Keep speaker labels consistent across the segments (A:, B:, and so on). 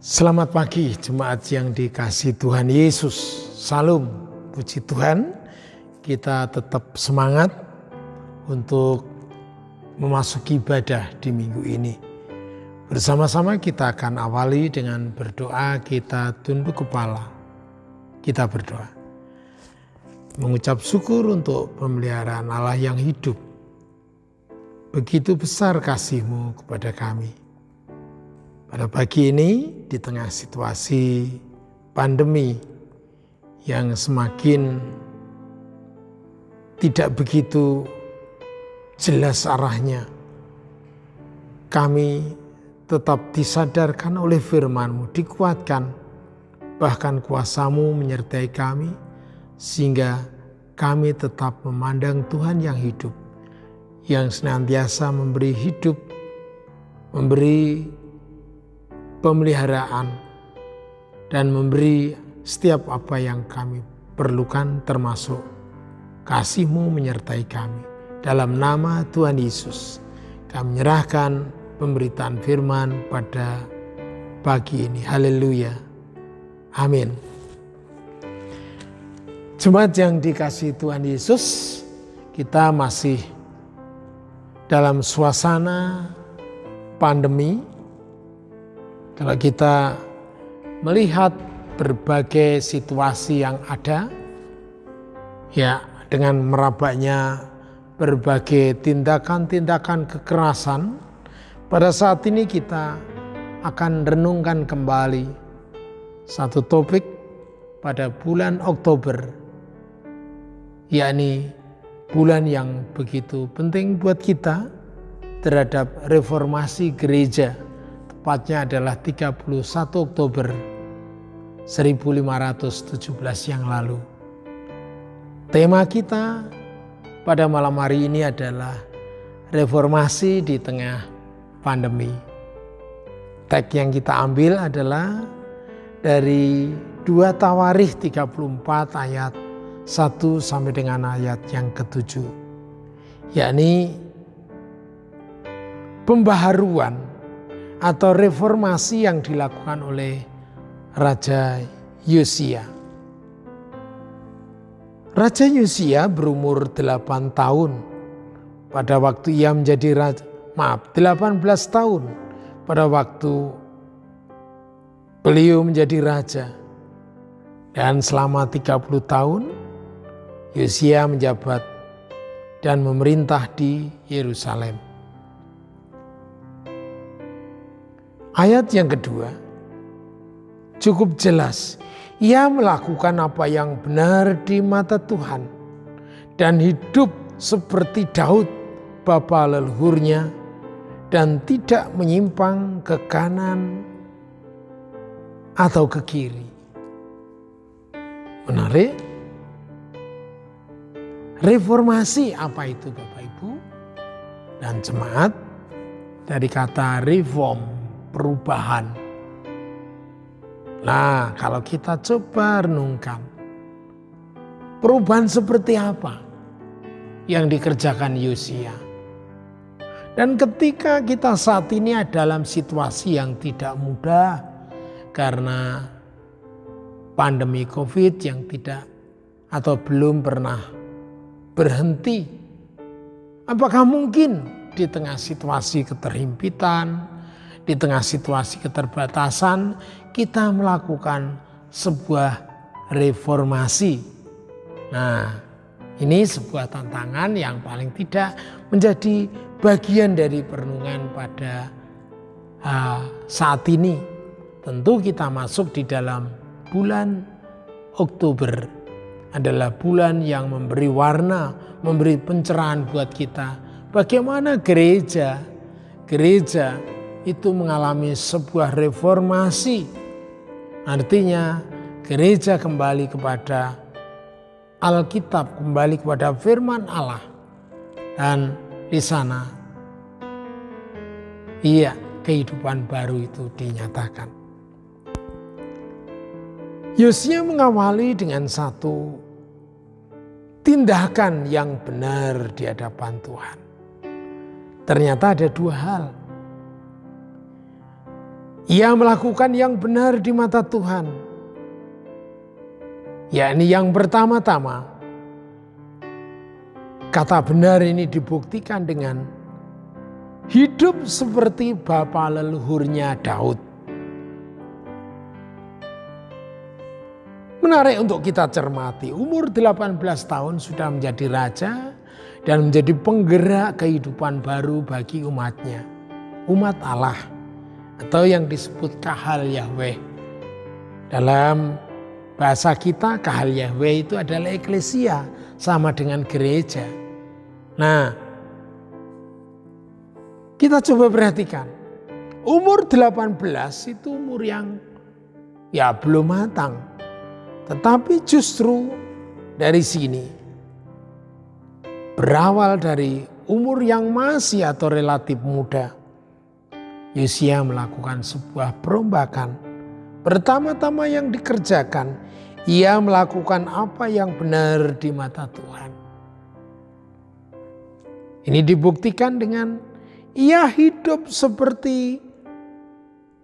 A: Selamat pagi jemaat yang dikasihi Tuhan Yesus. Salam, puji Tuhan. Kita tetap semangat untuk memasuki ibadah di minggu ini. Bersama-sama kita akan awali dengan berdoa, kita tunduk kepala. Kita berdoa. Mengucap syukur untuk pemeliharaan Allah yang hidup. Begitu besar kasih-Mu kepada kami. Pada pagi ini di tengah situasi pandemi yang semakin tidak begitu jelas arahnya, kami tetap disadarkan oleh firman-Mu, dikuatkan, bahkan kuasa-Mu menyertai kami, sehingga kami tetap memandang Tuhan yang hidup, yang senantiasa memberi hidup, memberi pemeliharaan, dan memberi setiap apa yang kami perlukan, termasuk kasih-Mu menyertai kami. Dalam nama Tuhan Yesus, kami menyerahkan pemberitaan firman pada pagi ini. Haleluya. Amin. Jemaat yang dikasihi Tuhan Yesus, kita masih dalam suasana pandemi. Kalau kita melihat berbagai situasi yang ada, ya dengan merabaknya berbagai tindakan-tindakan kekerasan, pada saat ini kita akan renungkan kembali satu topik pada bulan Oktober, yakni bulan yang begitu penting buat kita terhadap reformasi gereja. Tepatnya adalah 31 Oktober 1517 yang lalu. Tema kita pada malam hari ini adalah reformasi di tengah pandemi. Teks yang kita ambil adalah dari 2 Tawarikh 34 ayat 1 sampai dengan ayat yang ke-7. Yakni pembaharuan atau reformasi yang dilakukan oleh Raja Yosia. Raja Yosia berumur 8 tahun pada waktu ia menjadi raja. 18 tahun pada waktu beliau menjadi raja. Dan selama 30 tahun Yosia menjabat dan memerintah di Yerusalem. Ayat yang kedua cukup jelas. Ia melakukan apa yang benar di mata Tuhan dan hidup seperti Daud bapa leluhurnya dan tidak menyimpang ke kanan atau ke kiri. Menarik. Reformasi apa itu Bapak Ibu dan jemaat? Dari kata reform, perubahan. Nah, kalau kita coba renungkan, perubahan seperti apa yang dikerjakan Yosia? Dan ketika kita saat ini ada dalam situasi yang tidak mudah karena pandemi COVID yang tidak atau belum pernah berhenti, apakah mungkin di tengah situasi keterhimpitan, di tengah situasi keterbatasan, kita melakukan sebuah reformasi? Nah, ini sebuah tantangan yang paling tidak menjadi bagian dari perenungan pada saat ini. Tentu kita masuk di dalam bulan Oktober, adalah bulan yang memberi warna, memberi pencerahan buat kita. Bagaimana gereja itu mengalami sebuah reformasi. Artinya gereja kembali kepada Alkitab, kembali kepada firman Allah. Dan di sana kehidupan baru itu dinyatakan. Yosia mengawali dengan satu tindakan yang benar di hadapan Tuhan. Ternyata ada 2 hal. Ia melakukan yang benar di mata Tuhan, yakni yang pertama-tama. Kata benar ini dibuktikan dengan hidup seperti bapa leluhurnya Daud. Menarik untuk kita cermati, umur 18 tahun sudah menjadi raja dan menjadi penggerak kehidupan baru bagi umatnya. Umat Allah atau yang disebut Kahal Yahweh. Dalam bahasa kita Kahal Yahweh itu adalah eklesia, sama dengan gereja. Nah, kita coba perhatikan. Umur 18 itu umur yang belum matang. Tetapi justru dari sini, berawal dari umur yang masih atau relatif muda, Yosia melakukan sebuah perombakan. Pertama-tama yang dikerjakan, ia melakukan apa yang benar di mata Tuhan. Ini dibuktikan dengan ia hidup seperti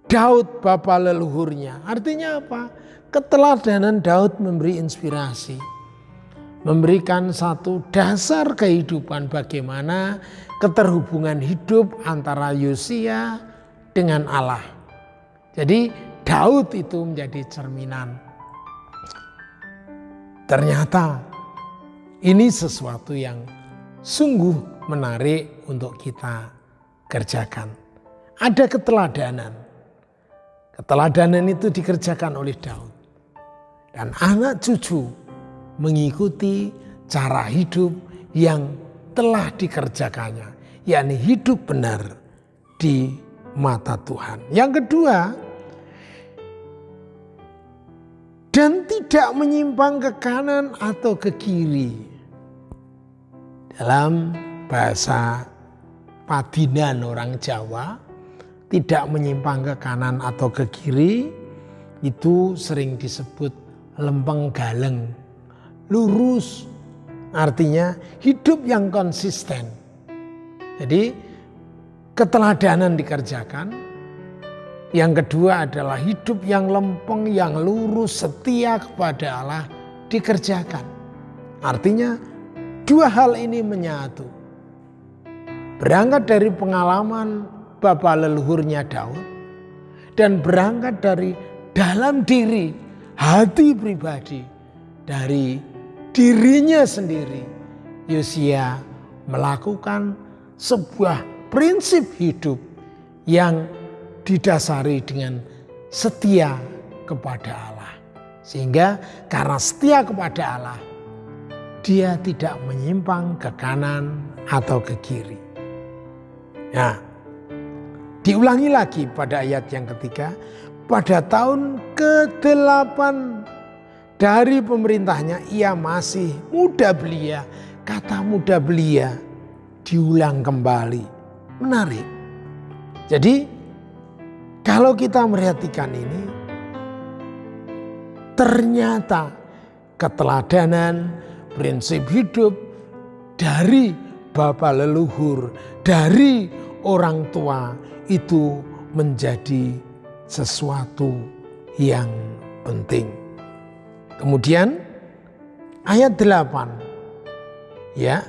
A: Daud bapa leluhurnya. Artinya apa? Keteladanan Daud memberi inspirasi, memberikan satu dasar kehidupan bagaimana keterhubungan hidup antara Yosia dengan Allah. Jadi Daud itu menjadi cerminan. Ternyata ini sesuatu yang sungguh menarik untuk kita kerjakan. Ada keteladanan. Keteladanan itu dikerjakan oleh Daud. Dan anak cucu mengikuti cara hidup yang telah dikerjakannya, yakni hidup benar di mata Tuhan. Yang kedua, dan tidak menyimpang ke kanan atau ke kiri. Dalam bahasa padinan orang Jawa, tidak menyimpang ke kanan atau ke kiri, itu sering disebut lempeng galeng, lurus, artinya hidup yang konsisten. Jadi keteladanan dikerjakan. Yang kedua adalah hidup yang lempeng, yang lurus, setia kepada Allah dikerjakan. Artinya dua hal ini menyatu. Berangkat dari pengalaman bapa leluhurnya Daud dan berangkat dari dalam diri, hati pribadi, dari dirinya sendiri, Yosia melakukan sebuah prinsip hidup yang didasari dengan setia kepada Allah. Sehingga karena setia kepada Allah, dia tidak menyimpang ke kanan atau ke kiri. Nah, diulangi lagi pada ayat yang ketiga, pada tahun ke-8 dari pemerintahnya ia masih muda belia. Kata muda belia diulang kembali. Menarik. Jadi kalau kita merhatikan ini, ternyata keteladanan, prinsip hidup dari bapa leluhur, dari orang tua itu menjadi sesuatu yang penting. Kemudian ayat 8, ya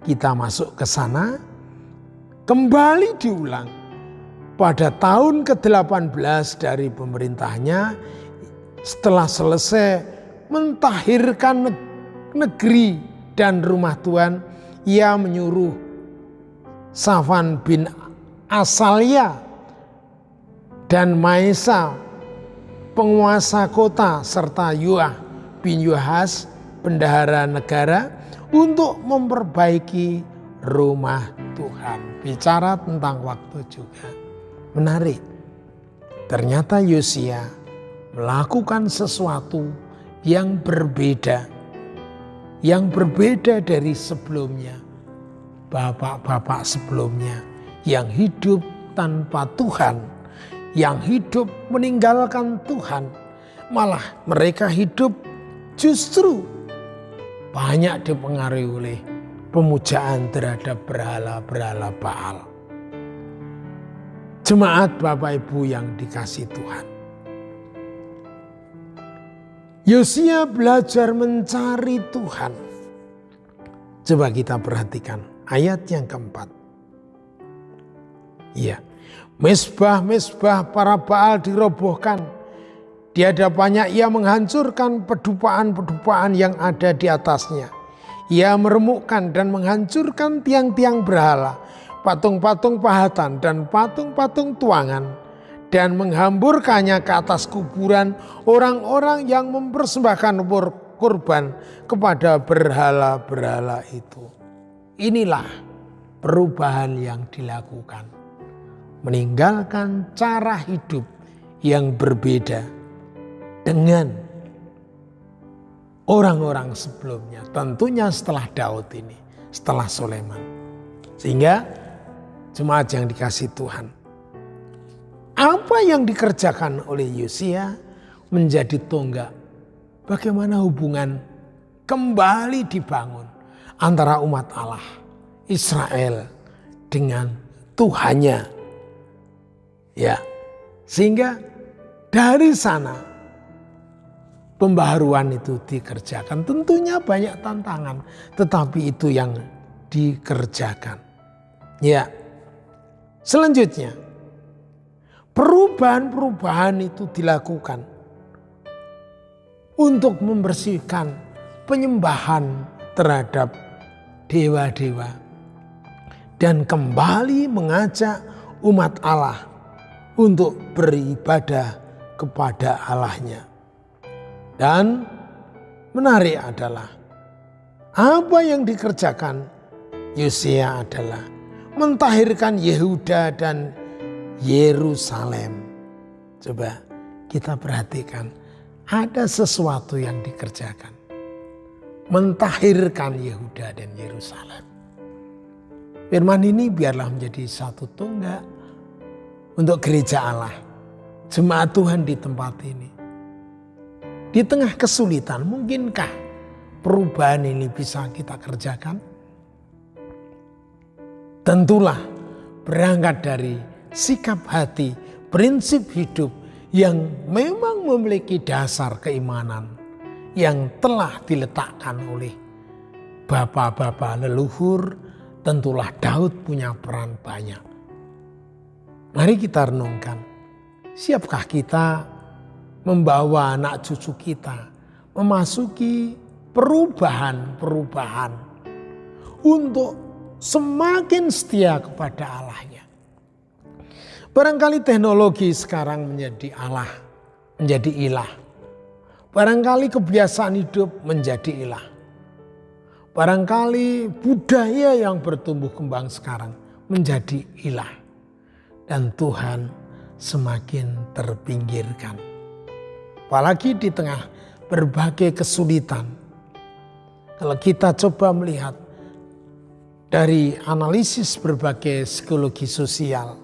A: kita masuk ke sana, kembali diulang. Pada tahun ke-18 dari pemerintahnya, setelah selesai mentahirkan negeri dan rumah Tuhan, ia menyuruh Safan bin Asalia dan Maesa penguasa kota serta Yoah bin Yohas bendahara negara untuk memperbaiki rumah Tuhan. Bicara tentang waktu juga. Menarik. Ternyata Yosia melakukan sesuatu yang berbeda. Yang berbeda dari sebelumnya. Bapak-bapak sebelumnya yang hidup tanpa Tuhan, yang hidup meninggalkan Tuhan, malah mereka hidup justru banyak dipengaruhi oleh pemujaan terhadap berhala-berhala Baal. Jemaat Bapak Ibu yang dikasihi Tuhan. Yosia belajar mencari Tuhan. Coba kita perhatikan ayat yang keempat. Iya, mesbah-mesbah para Baal dirobohkan. Di hadapannya ia menghancurkan pedupaan-pedupaan yang ada di atasnya. Ia meremukkan dan menghancurkan tiang-tiang berhala, patung-patung pahatan dan patung-patung tuangan, dan menghamburkannya ke atas kuburan orang-orang yang mempersembahkan kurban kepada berhala-berhala itu. Inilah perubahan yang dilakukan. Meninggalkan cara hidup yang berbeda dengan orang-orang sebelumnya. Tentunya setelah Daud ini, setelah Sulaiman. Sehingga jemaat yang dikasihi Tuhan, apa yang dikerjakan oleh Yosia menjadi tonggak. Bagaimana hubungan kembali dibangun antara umat Allah, Israel dengan Tuhannya. Ya, sehingga dari sana pembaharuan itu dikerjakan. Tentunya banyak tantangan, tetapi itu yang dikerjakan. Ya, selanjutnya perubahan-perubahan itu dilakukan untuk membersihkan penyembahan terhadap dewa-dewa dan kembali mengajak umat Allah untuk beribadah kepada Allahnya. Dan menarik adalah apa yang dikerjakan Yosia adalah mentahirkan Yehuda dan Yerusalem. Coba kita perhatikan, ada sesuatu yang dikerjakan. Mentahirkan Yehuda dan Yerusalem. Firman ini biarlah menjadi satu tonggak untuk gereja Allah, jemaat Tuhan di tempat ini. Di tengah kesulitan, mungkinkah perubahan ini bisa kita kerjakan? Tentulah berangkat dari sikap hati, prinsip hidup yang memang memiliki dasar keimanan yang telah diletakkan oleh bapak-bapak leluhur. Tentulah Daud punya peran banyak. Mari kita renungkan, siapkah kita membawa anak cucu kita memasuki perubahan-perubahan untuk semakin setia kepada Allahnya. Barangkali teknologi sekarang menjadi Allah, menjadi ilah. Barangkali kebiasaan hidup menjadi ilah. Barangkali budaya yang bertumbuh kembang sekarang menjadi ilah. Dan Tuhan semakin terpinggirkan. Apalagi di tengah berbagai kesulitan. Kalau kita coba melihat dari analisis berbagai psikologi sosial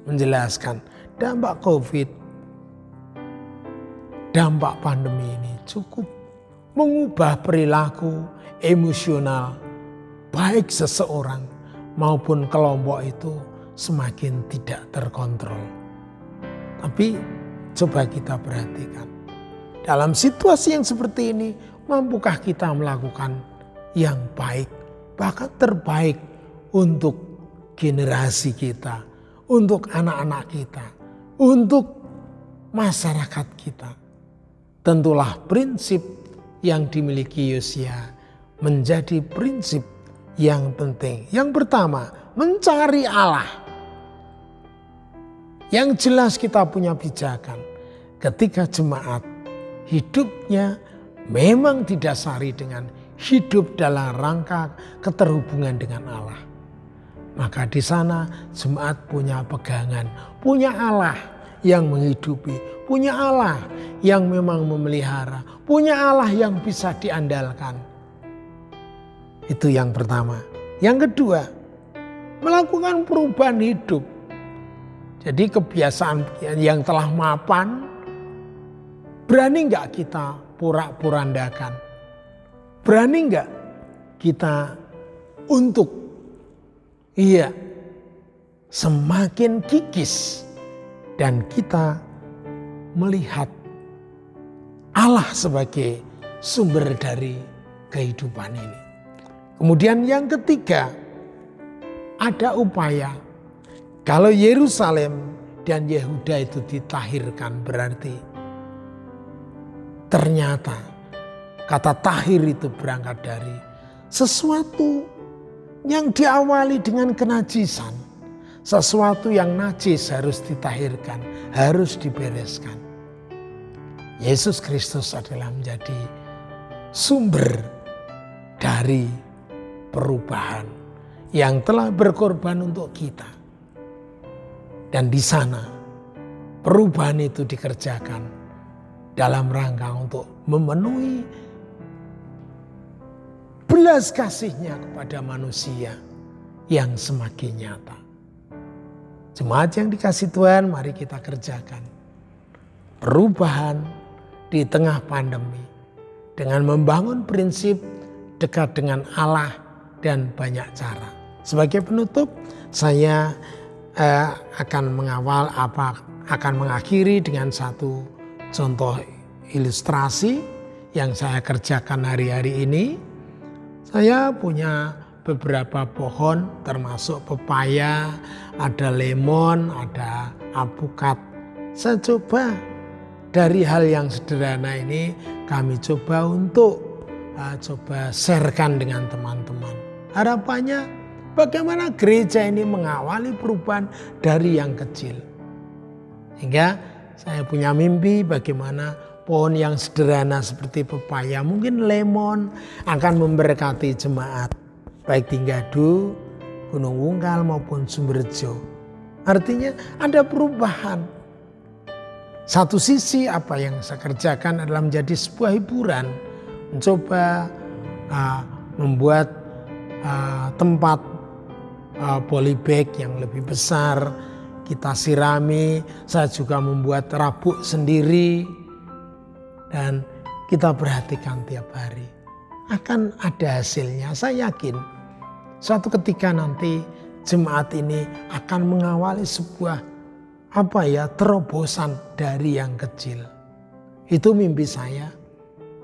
A: menjelaskan dampak COVID, dampak pandemi ini cukup mengubah perilaku emosional baik seseorang maupun kelompok itu semakin tidak terkontrol. Tapi coba kita perhatikan, dalam situasi yang seperti ini, mampukah kita melakukan yang baik, bahkan terbaik untuk generasi kita, untuk anak-anak kita, untuk masyarakat kita? Tentulah prinsip yang dimiliki Yosia menjadi prinsip yang penting. Yang pertama, mencari Allah. Yang jelas kita punya pijakan ketika jemaat hidupnya memang didasari dengan hidup dalam rangka keterhubungan dengan Allah. Maka di sana jemaat punya pegangan, punya Allah yang menghidupi, punya Allah yang memang memelihara, punya Allah yang bisa diandalkan. Itu yang pertama. Yang kedua, melakukan perubahan hidup. Jadi kebiasaan yang telah mapan, berani nggak kita porak-porandakan? Berani nggak kita untuk semakin kikis dan kita melihat Allah sebagai sumber dari kehidupan ini. Kemudian yang ketiga, ada upaya. Kalau Yerusalem dan Yehuda itu ditahirkan, berarti ternyata kata tahir itu berangkat dari sesuatu yang diawali dengan kenajisan. Sesuatu yang najis harus ditahirkan, harus dibereskan. Yesus Kristus adalah menjadi sumber dari perubahan yang telah berkorban untuk kita. Dan di sana perubahan itu dikerjakan dalam rangka untuk memenuhi belas kasihnya kepada manusia yang semakin nyata. Jemaat yang dikasih Tuhan, mari kita kerjakan perubahan di tengah pandemi dengan membangun prinsip dekat dengan Allah dan banyak cara. Sebagai penutup, saya akan mengakhiri dengan satu contoh ilustrasi yang saya kerjakan hari-hari ini. Saya punya beberapa pohon termasuk pepaya, ada lemon, ada alpukat. Saya coba dari hal yang sederhana ini kami coba untuk sharekan dengan teman-teman. Harapannya bagaimana gereja ini mengawali perubahan dari yang kecil. Hingga saya punya mimpi bagaimana pohon yang sederhana seperti pepaya, mungkin lemon akan memberkati jemaat. Baik di Ngadu, Gunung Wungkal maupun Sumberjo. Artinya ada perubahan. Satu sisi apa yang saya kerjakan adalah menjadi sebuah hiburan. Mencoba membuat tempat polybag yang lebih besar. Kita sirami, saya juga membuat rabuk sendiri. Dan kita perhatikan tiap hari. Akan ada hasilnya, saya yakin. Suatu ketika nanti jemaat ini akan mengawali sebuah terobosan dari yang kecil. Itu mimpi saya.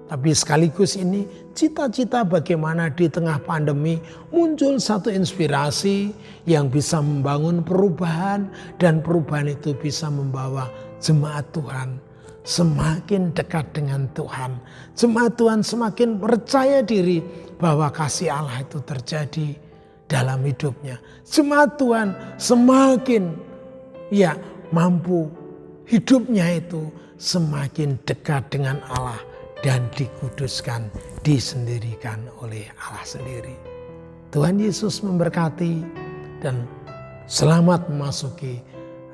A: Tapi sekaligus ini cita-cita bagaimana di tengah pandemi muncul satu inspirasi yang bisa membangun perubahan. Dan perubahan itu bisa membawa jemaat Tuhan semakin dekat dengan Tuhan. Jemaat Tuhan semakin percaya diri bahwa kasih Allah itu terjadi dalam hidupnya. Jemaat Tuhan semakin mampu hidupnya itu semakin dekat dengan Allah dan dikuduskan, disendirikan oleh Allah sendiri. Tuhan Yesus memberkati dan selamat memasuki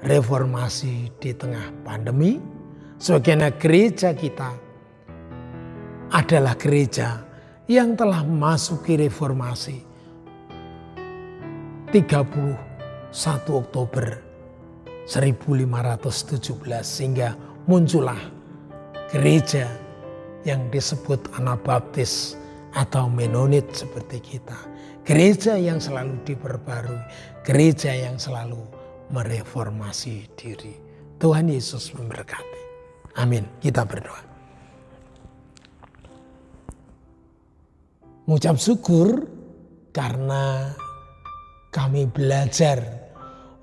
A: reformasi di tengah pandemi. Sebagaimana gereja kita adalah gereja yang telah memasuki reformasi 31 Oktober 1517 sehingga muncullah gereja yang disebut Anabaptis atau Menonit seperti kita. Gereja yang selalu diperbarui, gereja yang selalu mereformasi diri. Tuhan Yesus memberkati. Amin. Kita berdoa. Mengucap syukur karena kami belajar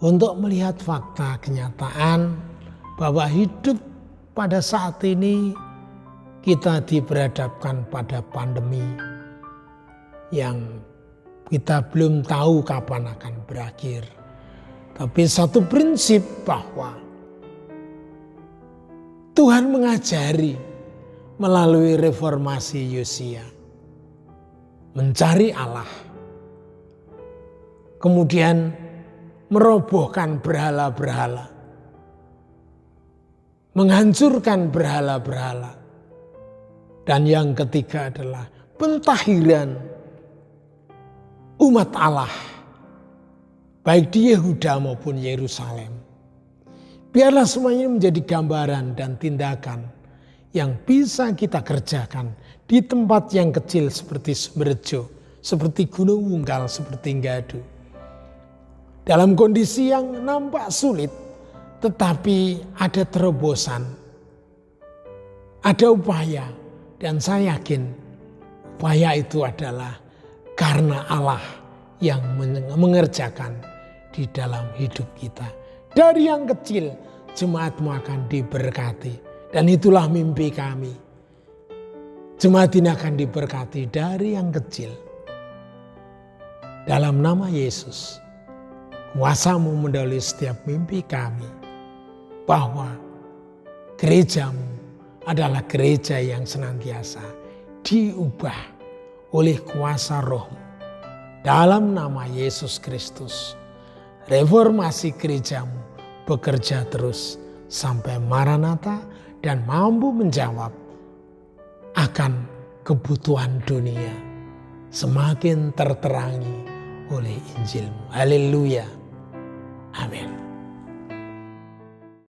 A: untuk melihat fakta kenyataan bahwa hidup pada saat ini kita diperhadapkan pada pandemi yang kita belum tahu kapan akan berakhir. Tapi satu prinsip bahwa Tuhan mengajari melalui reformasi Yosia mencari Allah, kemudian merobohkan berhala-berhala, menghancurkan berhala-berhala, dan yang ketiga adalah pentahiran umat Allah baik di Yehuda maupun Yerusalem. Biarlah semuanya menjadi gambaran dan tindakan yang bisa kita kerjakan di tempat yang kecil seperti Sumberjo, seperti Gunung Wungkal, seperti Ngadu. dalam kondisi yang nampak sulit, tetapi ada terobosan, ada upaya, dan saya yakin upaya itu adalah karena Allah yang mengerjakan di dalam hidup kita. Dari yang kecil, jemaatmu akan diberkati. Dan itulah mimpi kami. Jemaat ini akan diberkati dari yang kecil. Dalam nama Yesus, kuasa-Mu mendahului setiap mimpi kami. Bahwa gerejamu adalah gereja yang senantiasa diubah oleh kuasa Roh-Mu. Dalam nama Yesus Kristus, reformasi gerejamu bekerja terus sampai Maranatha dan mampu menjawab akan kebutuhan dunia semakin terterangi oleh Injil-Mu. Haleluya. Amin.